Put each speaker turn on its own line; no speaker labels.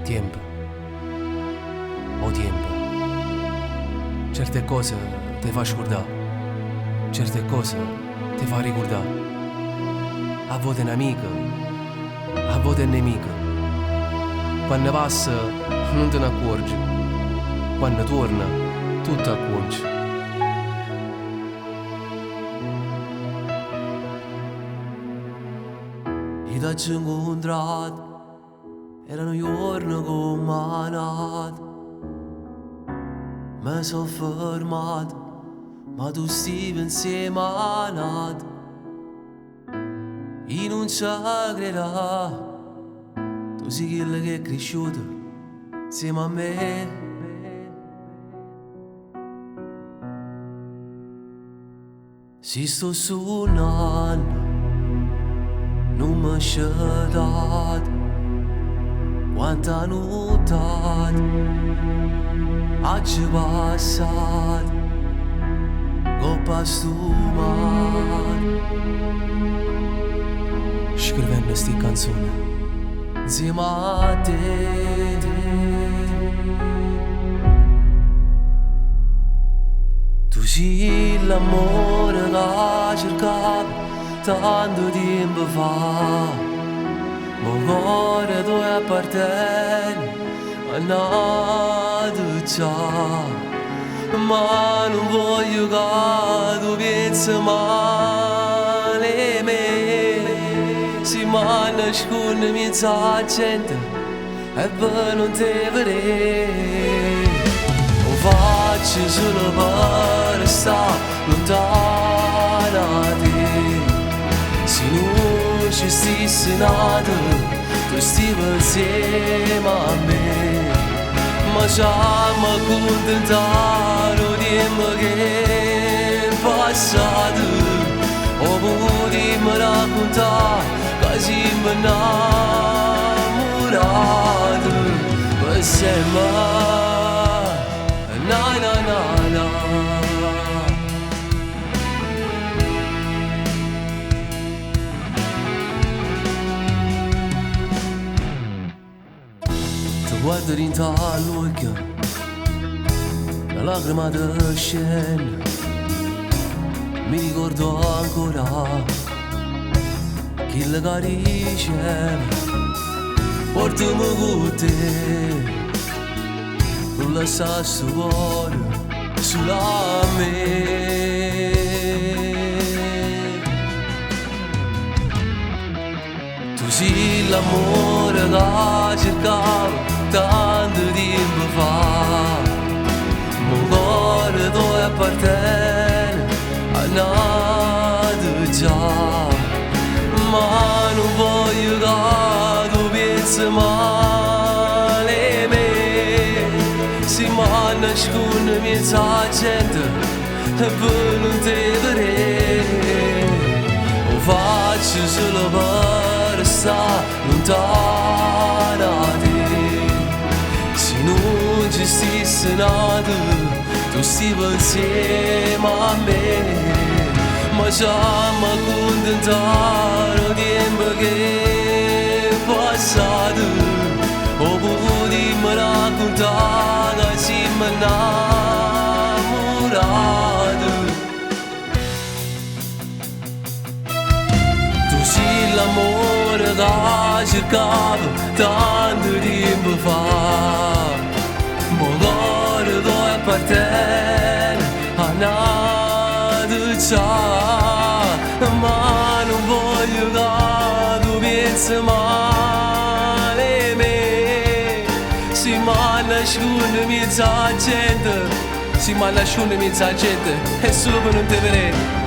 Tiempo, o tempo, certe cose ti fa scordare, certe cose ti fa ricordare. A volte è un'amica, a volte è nemica. Quando passa non te ne accorgi, quando torna tu ti accorgi.
I t'ho incontrato, erano giorni come manati. Mi sono fermato, ma tu stivi insieme a nato. Io non ci credo, tu sei quello che è cresciuto insieme a me. Se sto suonando, non mi scedato, quanta notate oggi passate, coppa stumata,
Scrivendo sti canzoni
insieme a te. Tu sei l'amore che cercavo tanto tempo fa, ma ora tu appartieni a nato già. Ma non voglio che tu pensi male a me, se mi nascondi mezza gente e poi non ti vedrei. Lo faccio solo per stare lontano da te. Se non ci stessi nato, tu stivi insieme a me. Ma già mi accontentare del tempo che è passato. O potremmo raccontare che siamo innamorati per sempre. Na na na na. Ti guardo dentro all'occhio, la lacrima ti scende. Mi ricordo ancora che la caricia portami con te. Non lasciare sto cuore solo a me. Tu sei l'amore che cercavo tanto tempo fa, ma cuore tu appartieni a nato già. Ma non voglio che tu pensi male a me, se mi nascondi mezza gente e poi non ti vedrei. Lo faccio solo per stare lontano da te. Se non ci stessi nato, tu stivi insieme a me. Ma già mi accontentare del tempo che è passato. O potremmo raccontare che siamo innamorati. Tu sei l'amore che cercavo tanto tempo fa, ma ora tu appartieni a nato già. Ma non voglio che tu pensi male a me, se mi nascondi mezza gente, se mi nascondi mezza gente è solo per non te vedere.